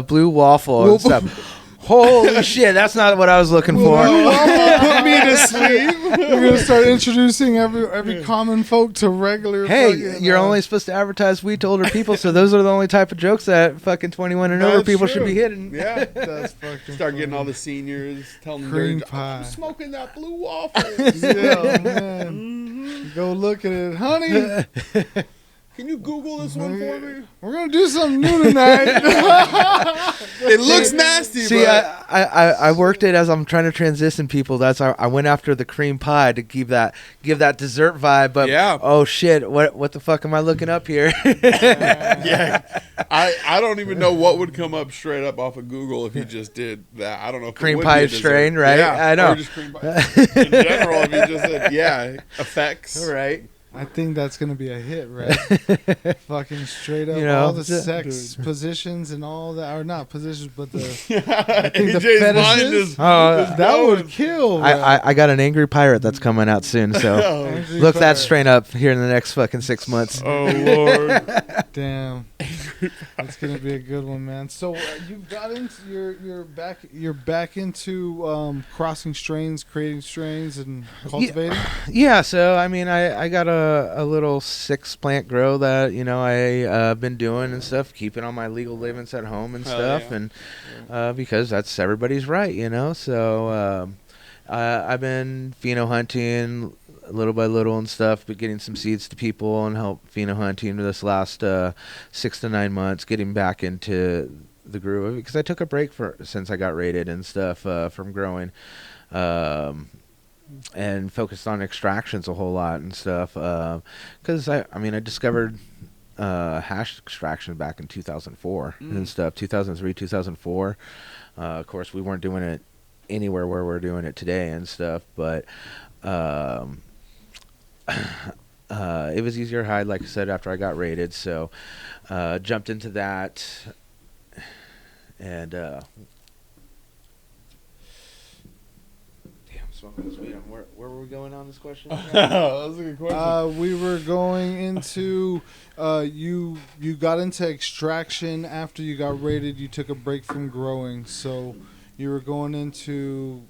blue waffle and stuff. Holy shit, that's not what I was looking for. Put me to sleep. We're gonna start introducing every common folk to regular. Hey, you're only supposed to advertise weed to older people, so those are the only type of jokes that fucking 21 and over people should be hitting. Yeah, that's fucking. Start getting all the seniors telling them cream pie. I'm smoking that blue waffle. Yeah, man. Go look at it, honey. Can you Google this one for me? We're gonna do something new tonight. It looks nasty. See, but I worked it as I'm trying to transition people. That's how I went after the cream pie to give that dessert vibe. But oh shit, what the fuck am I looking up here? Yeah, I don't even know what would come up straight up off of Google if you just did that. I don't know if cream pie strain, right? Yeah, I know. Or just cream pie. In general, if you just said effects, right. I think that's gonna be a hit, right? Fucking straight up, all the sex positions and all that, or not positions, but the I think the fetishes. That would kill. I got an Angry Pirate that's coming out soon, so look that strain up here in the next fucking 6 months. Oh Lord, damn, that's gonna be a good one, man. So you got into you're back into crossing strains, creating strains, and cultivating. Yeah, so I mean, I got a little 6-plant grow that I been doing and stuff, keeping all my legal limits at home and stuff, and because that's everybody's right, So I've been pheno hunting little by little and stuff, but getting some seeds to people and help pheno hunting this last 6 to 9 months, getting back into the groove because I took a break since I got raided and stuff from growing. And focused on extractions a whole lot and stuff, because I discovered hash extraction back in 2004 and stuff, 2003, 2004. Of course, we weren't doing it anywhere where we're doing it today and stuff, but it was easier to hide, like I said, after I got raided. So jumped into that, and where were we going on this question? That was a good question. We were going into you got into extraction after you got raided. You took a break from growing, so you were going into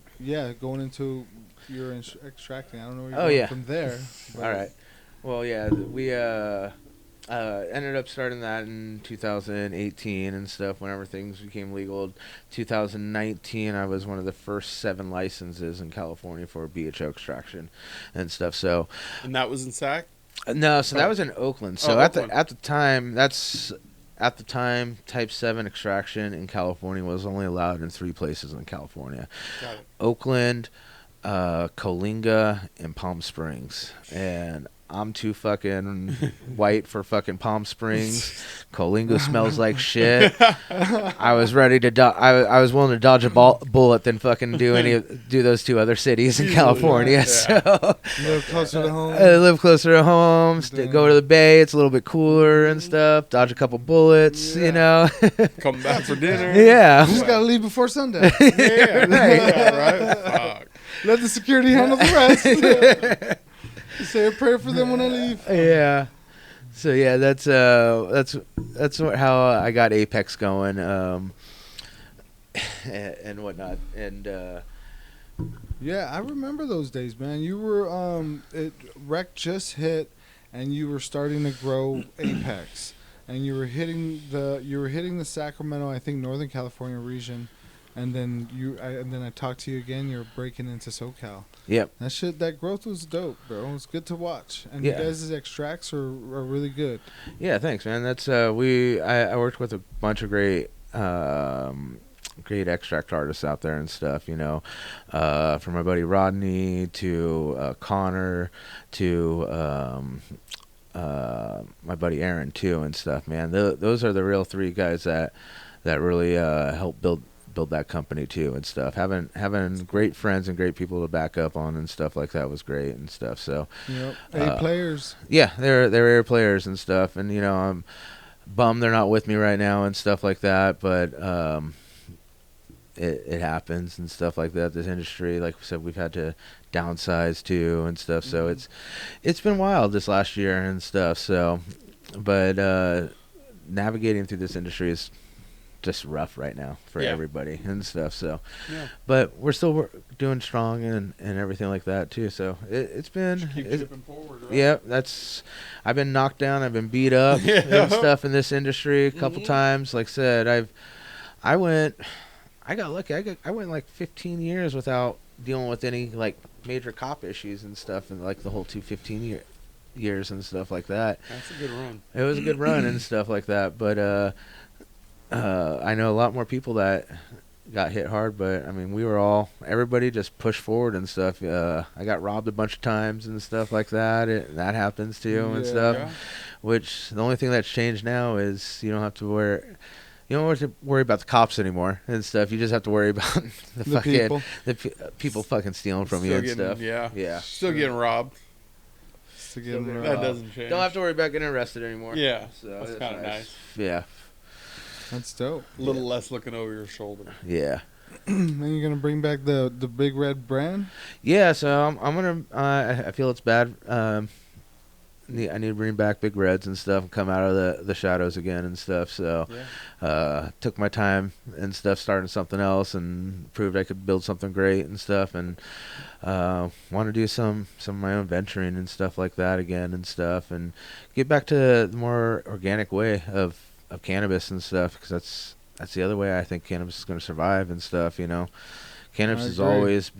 your extracting. I don't know where you're going from there. All right. Well, yeah, we ended up starting that in 2018 and stuff. Whenever things became legal, 2019, I was one of the first 7 licenses in California for BHO extraction and stuff. So, and that was in SAC? No, so that was in Oakland. So at the time, Type 7 extraction in California was only allowed in 3 places in California: Oakland, Coalinga, and Palm Springs. And I'm too fucking white for fucking Palm Springs. Coalinga smells like shit. I was ready to I was willing to dodge a bullet than fucking do those 2 other cities in California. So live closer to home. Live closer to home. Go to the Bay. It's a little bit cooler and stuff. Dodge a couple bullets. Come back for dinner. Yeah. You just gotta leave before sundown. Right. Fuck. Let the security handle the rest. Say a prayer for them when I leave. Yeah. So yeah, that's how I got Apex going, and whatnot, and yeah, I remember those days, man. You were rec just hit, and you were starting to grow Apex, and you were hitting the Sacramento, I think, Northern California region. and then I talk to you again. You're breaking into SoCal. Yep. That growth was dope, bro. It was good to watch, and you guys' extracts are really good. Yeah, thanks, man. That's I worked with a bunch of great extract artists out there and stuff, you know, from my buddy Rodney to Connor to my buddy Aaron too and stuff, man. Those are the real three guys that really helped build that company too and stuff. Having great friends and great people to back up on and stuff like that was great and stuff. So A players. Yeah, they're A players and stuff, and you know, I'm bummed they're not with me right now and stuff like that, but it happens and stuff like that. This industry, like we said, we've had to downsize too and stuff. So it's been wild this last year and stuff. So, but navigating through this industry is just rough right now for everybody and stuff. So, but we're still doing strong and everything like that too. So it's been chipping forward, right? Yeah, I've been knocked down, I've been beat up and stuff in this industry a couple times. Like I said, I got lucky. I went like 15 years without dealing with any like major cop issues and stuff, and like the whole 15 years and stuff like that. That's a good run. It was a good run and stuff like that. But I know a lot more people that got hit hard. But I mean, everybody just pushed forward and stuff. I got robbed a bunch of times and stuff like that. That happens too and stuff. Yeah. Which the only thing that's changed now is you don't have to worry about the cops anymore and stuff. You just have to worry about people fucking stealing from you and stuff. Yeah. Still getting robbed. That doesn't change. Don't have to worry about getting arrested anymore. Yeah. So that's kind of nice. Yeah. That's dope. A little less looking over your shoulder. Yeah. And you're gonna bring back the Big Red brand? Yeah. So I'm gonna. I feel it's bad. I need to bring back Big Reds and stuff and come out of the shadows again and stuff. So took my time and stuff, starting something else, and proved I could build something great and stuff, and want to do some of my own venturing and stuff like that again and stuff, and get back to the more organic way of cannabis and stuff, because that's the other way I think cannabis is going to survive and stuff, you know. Cannabis has always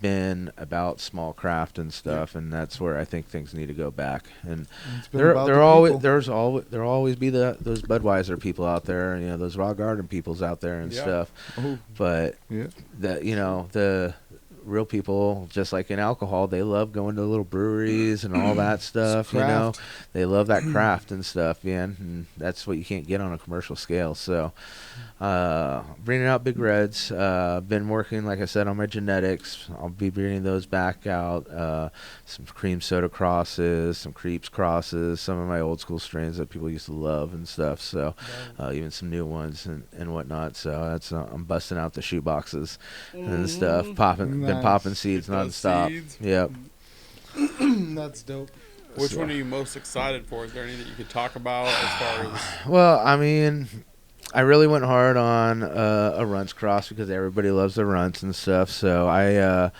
been about small craft and stuff, and that's where I think things need to go back. And there'll always be those Budweiser people out there, and, you know, those Raw Garden peoples out there and stuff. But the real people, just like in alcohol, they love going to little breweries and all that stuff. You know, they love that craft and stuff, man, and that's what you can't get on a commercial scale. So bringing out Big Reds, been working, like I said, on my genetics. I'll be bringing those back out, some cream soda crosses, some creeps crosses, some of my old school strains that people used to love and stuff. So even some new ones and whatnot. So that's I'm busting out the shoe boxes and stuff, popping seeds nonstop. Yep. That's dope. Which one are you most excited for? Is there any that you could talk about as far as? Well, I mean, I really went hard on a runts cross because everybody loves the runts and stuff. So I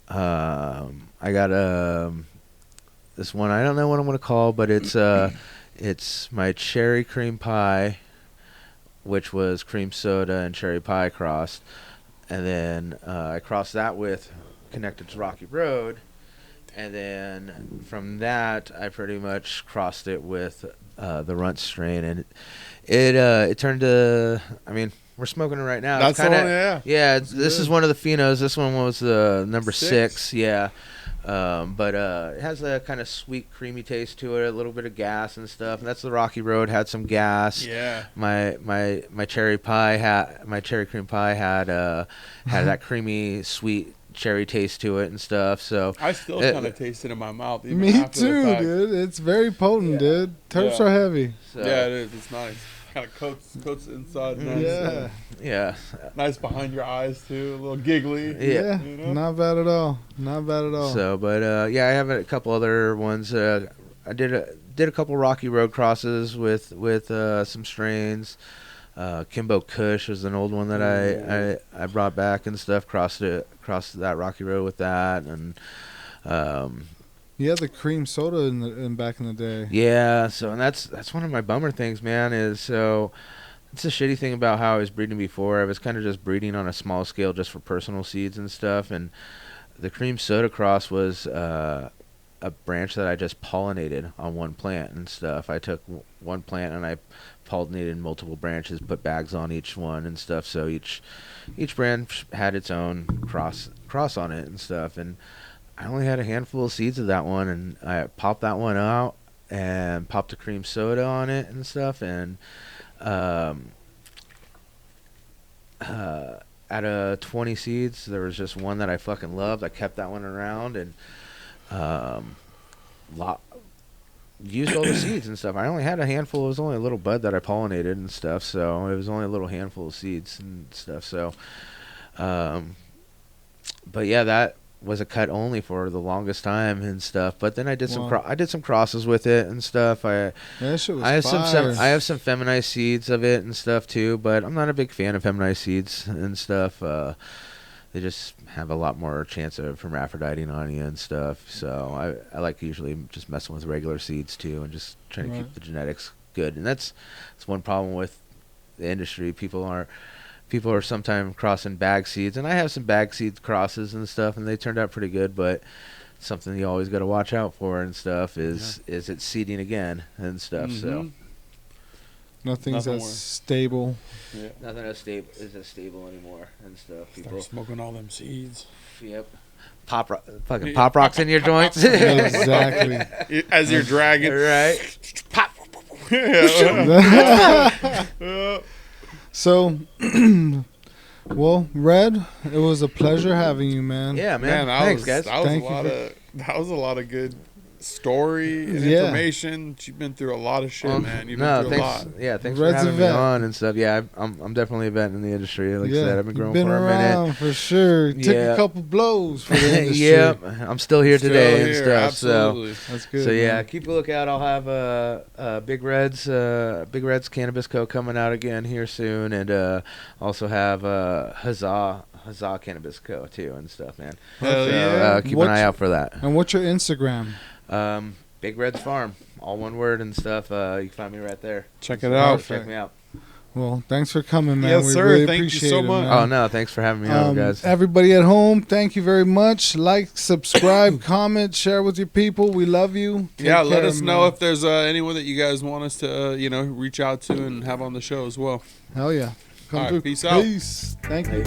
got this one. I don't know what I'm gonna call, but it's my cherry cream pie, which was cream soda and cherry pie crossed. And then I crossed that with Connected to Rocky Road. And then from that, I pretty much crossed it with the runt strain. And it turned to, I mean, we're smoking it right now. That's kinda, the one, yeah. This is one of the phenos. This one was number 6. Yeah. But it has a kind of sweet, creamy taste to it, a little bit of gas and stuff. And that's the Rocky Road, had some gas. Yeah. My cherry cream pie had that creamy, sweet cherry taste to it and stuff. So I still kind of taste it in my mouth. Even me too, dude. It's very potent, dude. Terps are heavy. So. Yeah, it is. It's nice. Kind of coats inside. Nice. Yeah. Nice behind your eyes too. A little giggly. Yeah. You know? Not bad at all. Not bad at all. So, but I have a couple other ones. I did a couple Rocky Road crosses with some strains. Kimbo Kush was an old one that I brought back and stuff. Crossed that Rocky Road with that, and you had the cream soda in back in the day. Yeah, so and that's one of my bummer things, man. Is so It's a shitty thing about how I was breeding before. I was kind of just breeding on a small scale just for personal seeds and stuff. And the cream soda cross was a branch that I just pollinated on one plant and stuff. I took one plant and I pollinated multiple branches, put bags on each one and stuff. So each branch had its own cross on it and stuff. And I only had a handful of seeds of that one, and I popped that one out and popped a cream soda on it and stuff. And out of 20 seeds, there was just one that I fucking loved. I kept that one around and used all the seeds and stuff. I only had a handful. It was only a little bud that I pollinated and stuff, so it was only a little handful of seeds and stuff. So, but yeah, that was a cut only for the longest time and stuff. But then I did some crosses with it and stuff. I have some feminized seeds of it and stuff too, but I'm not a big fan of feminized seeds and stuff. They just have a lot more chance of hermaphroditing on you and stuff. So I like usually just messing with regular seeds too and just trying to keep the genetics good. And that's one problem with the industry. People are sometimes crossing bag seeds, and I have some bag seed crosses and stuff, and they turned out pretty good. But something you always got to watch out for and stuff is it seeding again and stuff. Mm-hmm. So nothing's as stable. Yeah. Nothing as stable anymore and stuff. People start smoking all them seeds. Yep. Pop rocks in your joints. Exactly. As you're dragging. Right. Pop. So, well, Red, it was a pleasure having you, man. Yeah, man. Thanks, guys. That was a lot of good story and information. You've been through a lot of shit, man. You've been through a lot. Yeah, thanks for having me on and stuff. Yeah, I'm definitely a vet in the industry. Like I said, I've been growing for a minute. For sure. Took a couple blows for the industry. Yeah, I'm still here today and stuff. Absolutely. So that's good. So yeah, keep a lookout. I'll have Big Red's Cannabis Co. coming out again here soon, and also have Huzzah Cannabis Co. too and stuff, man. So keep an eye out for that. And what's your Instagram? Big Red's Farm, all one word and stuff. You can find me right there. Check it out. Check me out. Well, thanks for coming, man. Yes, we sir. really Thank appreciate you so it, much. man. Oh no, thanks for having me on, guys. Everybody at home, thank you very much. Like, subscribe, comment, share with your people. We love you. Take care, let us know if there's anyone that you guys want us to reach out to and have on the show as well. Hell yeah. Come through. Peace out. Peace. Thank you.